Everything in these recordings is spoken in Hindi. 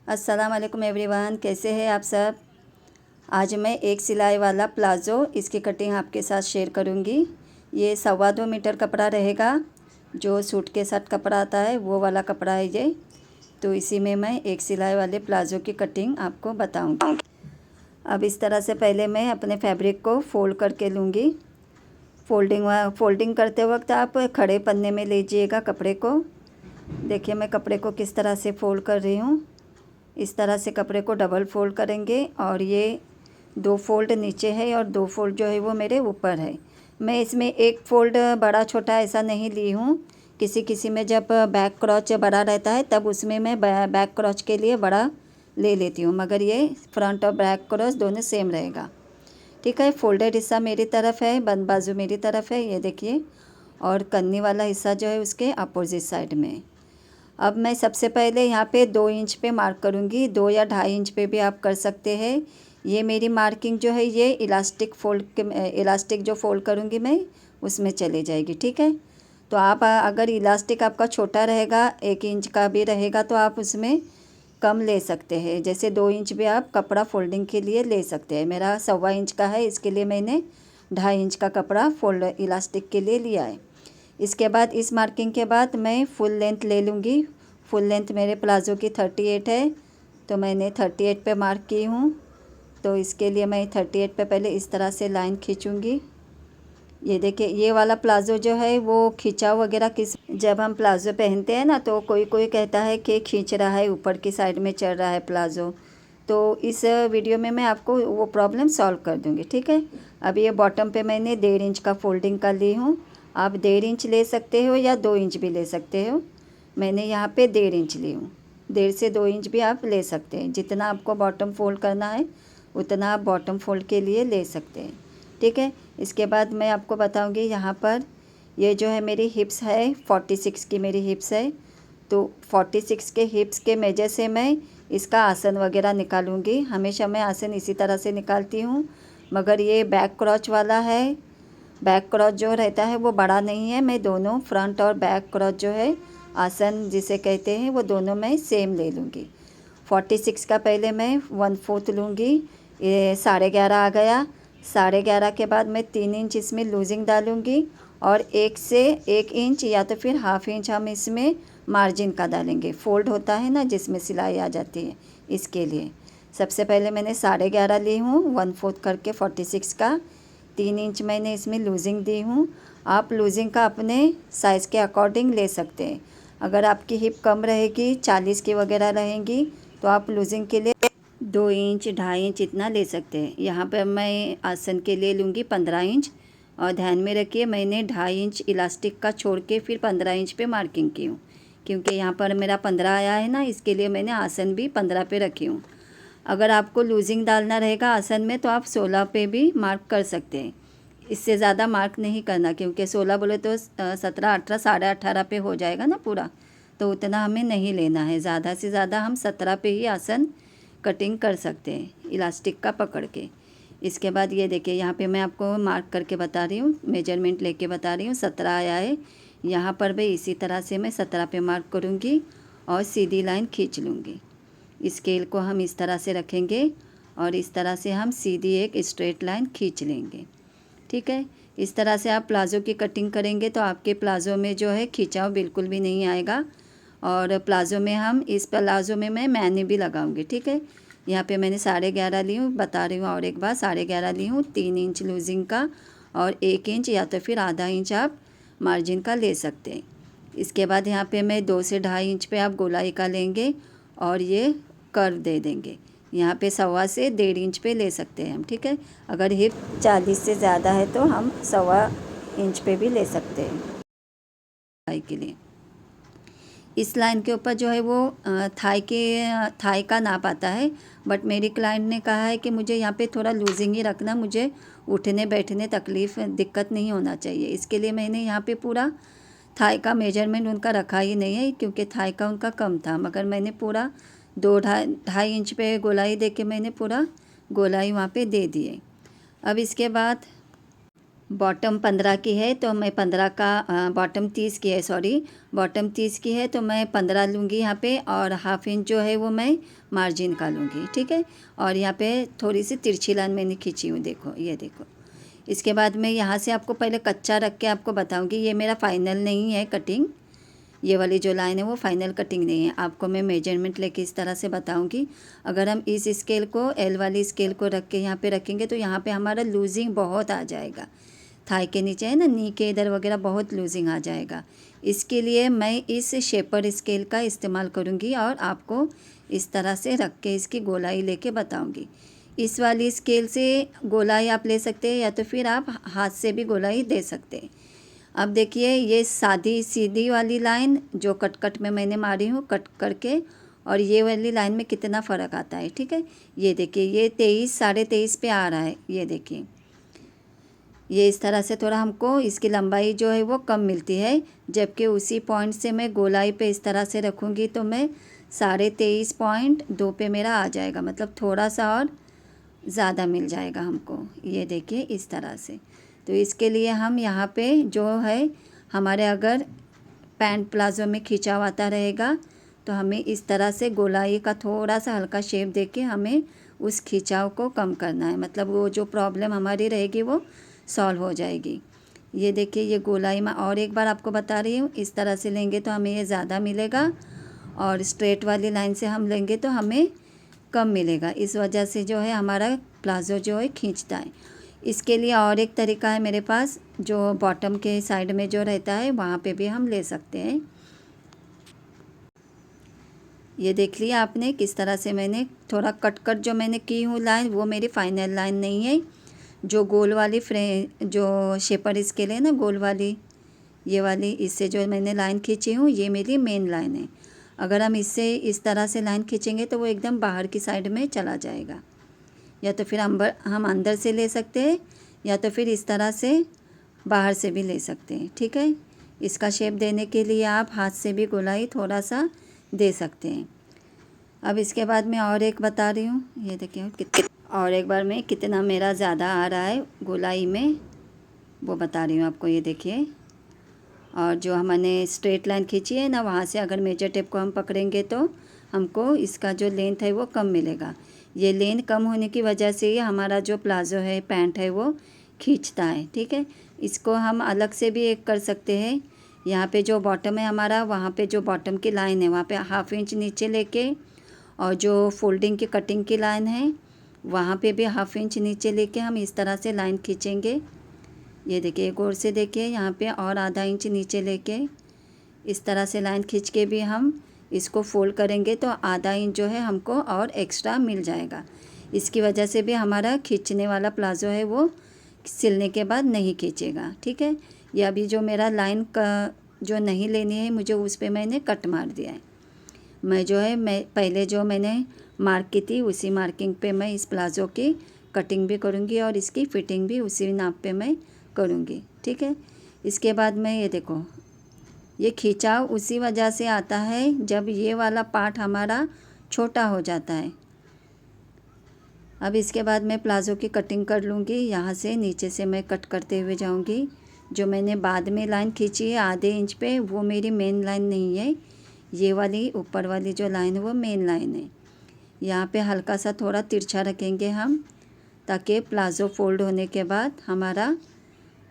अस्सलाम वालेकुम एवरीवन, कैसे हैं आप सब। आज मैं एक सिलाई वाला प्लाज़ो इसकी कटिंग आपके साथ शेयर करूंगी। ये 2.25 मीटर कपड़ा रहेगा। जो सूट के साथ कपड़ा आता है वो वाला कपड़ा है ये। तो इसी में मैं एक सिलाई वाले प्लाज़ो की कटिंग आपको बताऊंगी। अब इस तरह से पहले मैं अपने फैब्रिक को फ़ोल्ड करके लूँगी। फ़ोल्डिंग करते वक्त आप खड़े पन्ने में लीजिएगा कपड़े को। देखिए मैं कपड़े को किस तरह से फ़ोल्ड कर रही हूँ। इस तरह से कपड़े को डबल फ़ोल्ड करेंगे और ये 2 फ़ोल्ड नीचे है और 2 फ़ोल्ड जो है वो मेरे ऊपर है। मैं इसमें एक फ़ोल्ड बड़ा छोटा ऐसा नहीं ली हूँ। किसी में जब बैक क्रॉच बड़ा रहता है तब उसमें मैं बैक क्रॉच के लिए बड़ा ले लेती हूँ, मगर ये फ्रंट और बैक क्रॉच दोनों सेम रहेगा। ठीक है, फ़ोल्डेड हिस्सा मेरी तरफ है, बंद बाजू मेरी तरफ है, ये देखिए। और कन्नी वाला हिस्सा जो है उसके अपोजिट साइड में। अब मैं सबसे पहले यहाँ पे 2 इंच पे मार्क करूँगी। 2 या 2.5 इंच पे भी आप कर सकते हैं। ये मेरी मार्किंग जो है ये इलास्टिक जो फ़ोल्ड करूँगी मैं उसमें चली जाएगी। ठीक है, तो आप अगर इलास्टिक आपका छोटा रहेगा, 1 इंच का भी रहेगा, तो आप उसमें कम ले सकते हैं। जैसे 2 इंच भी आप कपड़ा फोल्डिंग के लिए ले सकते हैं। मेरा 1.25 इंच का है, इसके लिए मैंने 2.5 इंच का कपड़ा फोल्ड इलास्टिक के लिए लिया है। इसके बाद इस मार्किंग के बाद मैं फुल लेंथ ले लूँगी। फुल लेंथ मेरे प्लाज़ो की 38 है, तो मैंने 38 पे मार्क की हूँ। तो इसके लिए मैं 38 पे पहले इस तरह से लाइन खींचूँगी। ये देखिए, ये वाला प्लाज़ो जो है वो खिंचाव वगैरह जब हम प्लाज़ो पहनते हैं ना तो कोई कोई कहता है कि खींच रहा है, ऊपर की साइड में चढ़ रहा है प्लाज़ो। तो इस वीडियो में मैं आपको वो प्रॉब्लम सॉल्व कर दूँगी। ठीक है, अब ये बॉटम पे मैंने 1.5 इंच का फोल्डिंग का ली हूँ। आप 1.5 इंच ले सकते हो या 2 इंच भी ले सकते हो। मैंने यहाँ पे 1.5 इंच ली हूँ। 1.5 से 2 इंच भी आप ले सकते हैं। जितना आपको बॉटम फोल्ड करना है उतना आप बॉटम फोल्ड के लिए ले सकते हैं। ठीक है, इसके बाद मैं आपको बताऊंगी यहाँ पर ये जो है मेरी हिप्स है, 46 की मेरी हिप्स है। तो 46 के हिप्स के मेजर से मैं इसका आसन वगैरह निकालूंगी। हमेशा मैं आसन इसी तरह से निकालती हूँ, मगर ये बैक क्रॉच वाला है। बैक क्रॉच जो रहता है वो बड़ा नहीं है। मैं दोनों फ्रंट और बैक क्रॉच जो है आसन जिसे कहते हैं वो दोनों मैं सेम ले लूँगी। 46 का पहले मैं 1/4 लूँगी। ये 11.5 आ गया। 11.5 के बाद मैं 3 इंच इसमें लूजिंग डालूँगी और 1 से 1 इंच या तो फिर हाफ इंच हम इसमें मार्जिन का डालेंगे। फोल्ड होता है ना जिसमें सिलाई आ जाती है, इसके लिए सबसे पहले मैंने 11.5 ली हूँ 1/4 करके 46 का। 3 इंच मैंने इसमें लूजिंग दी हूँ। आप लूजिंग का अपने साइज़ के अकॉर्डिंग ले सकते हैं। अगर आपकी हिप कम रहेगी, 40 की वगैरह रहेंगी, तो आप लूजिंग के लिए 2 इंच 2.5 इंच इतना ले सकते हैं। यहाँ पर मैं आसन के लिए लूँगी 15 इंच। और ध्यान में रखिए मैंने 2.5 इंच इलास्टिक का छोड़ के फिर 15 इंच पे मार्किंग की हूँ, क्योंकि यहाँ पर मेरा 15 आया है ना, इसके लिए मैंने आसन भी 15 पे रखी हूँ। अगर आपको लूजिंग डालना रहेगा आसन में तो आप 16 पे भी मार्क कर सकते हैं। इससे ज़्यादा मार्क नहीं करना, क्योंकि 16 बोले तो 17 18 18.5 पे हो जाएगा ना पूरा, तो उतना हमें नहीं लेना है। ज़्यादा से ज़्यादा हम 17 पे ही आसन कटिंग कर सकते हैं इलास्टिक का पकड़ के। इसके बाद ये देखिए यहाँ पे मैं आपको मार्क करके बता रही हूँ, मेजरमेंट लेके बता रही हूँ। 17 आया है, यहाँ पर भी इसी तरह से मैं 17 पे मार्क करूँगी और सीधी लाइन खींच लूँगी। स्केल को हम इस तरह से रखेंगे और इस तरह से हम सीधी एक स्ट्रेट लाइन खींच लेंगे। ठीक है, इस तरह से आप प्लाज़ो की कटिंग करेंगे तो आपके प्लाज़ो में जो है खिंचाव बिल्कुल भी नहीं आएगा। और प्लाज़ो में इस प्लाज़ो में मैं मैनी भी लगाऊंगी। ठीक है, यहाँ पे मैंने 11.5 ली हूँ, बता रही हूँ और एक बार 11.5 ली हूँ। 3 इंच लूजिंग का और 1 इंच या तो फिर आधा इंच आप मार्जिन का ले सकते हैं। इसके बाद यहाँ पे मैं 2 से 2.5 इंच पे आप गोलाई का लेंगे और ये कर्व दे देंगे। यहाँ पे 1.25 से 1.5 इंच पे ले सकते हैं हम। ठीक है, अगर हिप 40 से ज़्यादा है तो हम 1.25 इंच पे भी ले सकते हैं थाई के लिए। इस लाइन के ऊपर जो है वो थाई का नाप आता है, बट मेरी क्लाइंट ने कहा है कि मुझे यहाँ पे थोड़ा लूजिंग ही रखना, मुझे उठने बैठने दिक्कत नहीं होना चाहिए। इसके लिए मैंने यहाँ पे पूरा थाई का मेजरमेंट उनका रखा ही नहीं है, क्योंकि थाई का उनका कम था, मगर मैंने पूरा 2 इंच पे गोलाई दे के मैंने पूरा गोलाई वहाँ पे दे दी है। अब इसके बाद बॉटम 15 की है तो मैं 15 का बॉटम 30 की है, सॉरी बॉटम 30 की है तो मैं 15 लूँगी यहाँ पे, और हाफ इंच जो है वो मैं मार्जिन का लूँगी, ठीक है। और यहाँ पे थोड़ी सी तिरछी लाइन मैंने खींची हूँ, देखो ये देखो। इसके बाद मैं यहाँ से आपको पहले कच्चा रख के आपको बताऊँगी, ये मेरा फाइनल नहीं है कटिंग, ये वाली जो लाइन है वो फाइनल कटिंग नहीं है। आपको मैं मेजरमेंट लेके इस तरह से बताऊंगी। अगर हम इस स्केल को एल वाली स्केल को रख के यहाँ पे रखेंगे तो यहाँ पे हमारा लूजिंग बहुत आ जाएगा, थाई के नीचे है ना, नी के इधर वगैरह बहुत लूजिंग आ जाएगा। इसके लिए मैं इस शेपर स्केल का इस्तेमाल करूँगी और आपको इस तरह से रख के इसकी गोलाई लेके बताऊँगी। इस वाली स्केल से गोलाई आप ले सकते हैं या तो फिर आप हाथ से भी गोलाई दे सकते हैं। अब देखिए ये सादी सीधी वाली लाइन जो कट में मैंने मारी हूँ कट करके, और ये वाली लाइन में कितना फ़र्क आता है, ठीक है। ये देखिए ये 23 साढ़े 23 पे आ रहा है, ये देखिए ये इस तरह से थोड़ा हमको इसकी लंबाई जो है वो कम मिलती है, जबकि उसी पॉइंट से मैं गोलाई पे इस तरह से रखूँगी तो मैं 23.5 पे मेरा आ जाएगा, मतलब थोड़ा सा और ज़्यादा मिल जाएगा हमको। ये देखिए इस तरह से। तो इसके लिए हम यहाँ पे जो है हमारे अगर पैंट प्लाज़ो में खिंचाव आता रहेगा तो हमें इस तरह से गोलाई का थोड़ा सा हल्का शेप देके हमें उस खिंचाव को कम करना है, मतलब वो जो प्रॉब्लम हमारी रहेगी वो सॉल्व हो जाएगी। ये देखिए ये गोलाई मैं और एक बार आपको बता रही हूँ, इस तरह से लेंगे तो हमें ये ज़्यादा मिलेगा और स्ट्रेट वाली लाइन से हम लेंगे तो हमें कम मिलेगा। इस वजह से जो है हमारा प्लाज़ो जो है खींचता है। इसके लिए और एक तरीका है मेरे पास, जो बॉटम के साइड में जो रहता है वहाँ पे भी हम ले सकते हैं। ये देख लिया आपने किस तरह से मैंने थोड़ा कट जो मैंने की हूँ लाइन, वो मेरी फाइनल लाइन नहीं है। जो गोल वाली जो शेपर स्केल है ना गोल वाली, ये वाली इससे जो मैंने लाइन खींची हूँ ये मेरी मेन लाइन है। अगर हम इससे इस तरह से लाइन खींचेंगे तो वो एकदम बाहर की साइड में चला जाएगा, या तो फिर हम अंदर से ले सकते हैं या तो फिर इस तरह से बाहर से भी ले सकते हैं, ठीक है। इसका शेप देने के लिए आप हाथ से भी गोलाई थोड़ा सा दे सकते हैं। अब इसके बाद मैं और एक बता रही हूँ, ये देखिए और एक बार मैं कितना मेरा ज़्यादा आ रहा है गोलाई में वो बता रही हूँ आपको। ये देखिए, और जो हमने स्ट्रेट लाइन खींची है ना वहाँ से अगर मेजर टेप को हम पकड़ेंगे तो हमको इसका जो लेंथ है वो कम मिलेगा। ये लेंथ कम होने की वजह से ही हमारा जो प्लाज़ो है पैंट है वो खींचता है, ठीक है। इसको हम अलग से भी एक कर सकते हैं। यहाँ पे जो बॉटम है हमारा, वहाँ पे जो बॉटम की लाइन है वहाँ पे हाफ इंच नीचे लेके, और जो फोल्डिंग की कटिंग की लाइन है वहाँ पे भी हाफ इंच नीचे लेके हम इस तरह से लाइन खींचेंगे। ये देखिए एक और से देखिए यहाँ पे और आधा इंच नीचे लेके इस तरह से लाइन खींच के भी हम इसको फोल्ड करेंगे तो आधा इंच जो है हमको और एक्स्ट्रा मिल जाएगा। इसकी वजह से भी हमारा खींचने वाला प्लाज़ो है वो सिलने के बाद नहीं खींचेगा, ठीक है। ये अभी जो मेरा लाइन का जो नहीं लेनी है मुझे उस पर मैंने कट मार दिया है। मैं पहले जो मैंने मार्क की थी उसी मार्किंग पे मैं इस प्लाज़ो की कटिंग भी करूँगी और इसकी फ़िटिंग भी उसी नाप पे मैं करूँगी, ठीक है। इसके बाद मैं ये देखो, ये खिंचाव उसी वजह से आता है जब ये वाला पार्ट हमारा छोटा हो जाता है। अब इसके बाद मैं प्लाज़ो की कटिंग कर लूँगी। यहाँ से नीचे से मैं कट करते हुए जाऊँगी। जो मैंने बाद में लाइन खींची है आधे इंच पे वो मेरी मेन लाइन नहीं है, ये वाली ऊपर वाली जो लाइन है वो मेन लाइन है। यहाँ पे हल्का सा थोड़ा तिरछा रखेंगे हम, ताकि प्लाज़ो फोल्ड होने के बाद हमारा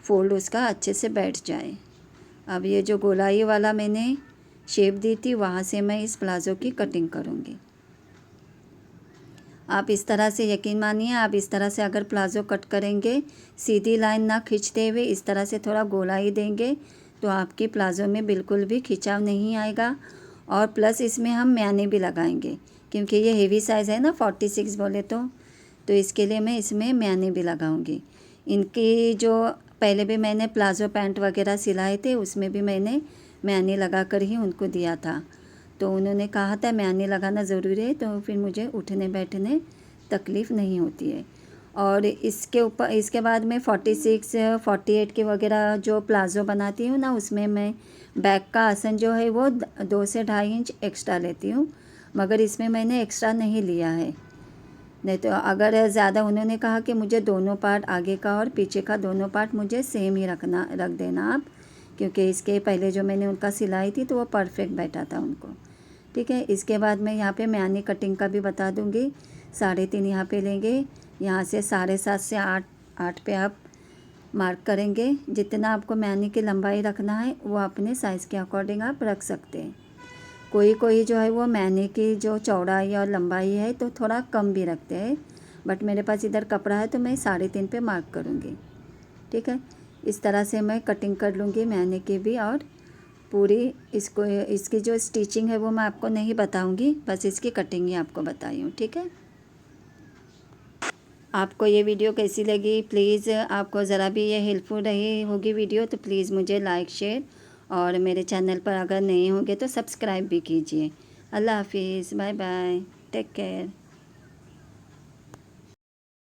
फोल्ड उसका अच्छे से बैठ जाए। अब ये जो गोलाई वाला मैंने शेप दी थी वहाँ से मैं इस प्लाज़ो की कटिंग करूँगी। आप इस तरह से यकीन मानिए, आप इस तरह से अगर प्लाज़ो कट करेंगे सीधी लाइन ना खींचते हुए इस तरह से थोड़ा गोलाई देंगे तो आपकी प्लाज़ो में बिल्कुल भी खिंचाव नहीं आएगा। और प्लस इसमें हम म्याने भी लगाएंगे क्योंकि ये हेवी साइज़ है ना 46 बोले तो इसके लिए मैं इसमें म्याने भी लगाऊंगी। इनकी जो पहले भी मैंने प्लाज़ो पैंट वगैरह सिलाए थे उसमें भी मैंने म्याने लगा कर ही उनको दिया था, तो उन्होंने कहा था म्याने लगाना ज़रूरी है, तो फिर मुझे उठने बैठने तकलीफ़ नहीं होती है। और इसके बाद मैं 46 48 के वगैरह जो प्लाज़ो बनाती हूँ ना उसमें मैं बैक का आसन जो है वो 2 से 2.5 इंच एक्स्ट्रा लेती हूँ, मगर इसमें मैंने एक्स्ट्रा नहीं लिया है। नहीं तो अगर ज़्यादा उन्होंने कहा कि मुझे दोनों पार्ट आगे का और पीछे का दोनों पार्ट मुझे सेम ही रख देना आप, क्योंकि इसके पहले जो मैंने उनका सिलाई थी तो वो परफेक्ट बैठा था उनको। ठीक है, इसके बाद मैं यहाँ पे म्यानी कटिंग का भी बता दूँगी। 3.5 यहाँ पे लेंगे, यहाँ से 7.5 से 8 पे आप मार्क करेंगे। जितना आपको म्यानी की लंबाई रखना है वो अपने साइज़ के अकॉर्डिंग आप रख सकते हैं। कोई कोई जो है वो म्यानी की जो चौड़ाई और लंबाई है तो थोड़ा कम भी रखते हैं, बट मेरे पास इधर कपड़ा है तो मैं 3.5 पे मार्क करूँगी। ठीक है, इस तरह से मैं कटिंग कर लूँगी म्यानी की भी, और पूरी इसकी जो स्टिचिंग है वो मैं आपको नहीं बताऊँगी, बस इसकी कटिंग ही आपको बताई हूँ। ठीक है, आपको ये वीडियो कैसी लगी, प्लीज़ आपको ज़रा भी ये हेल्पफुल रही होगी वीडियो तो प्लीज़ मुझे लाइक शेयर, और मेरे चैनल पर अगर नए होंगे तो सब्सक्राइब भी कीजिए। अल्लाह हाफिज़, बाय बाय, टेक केयर।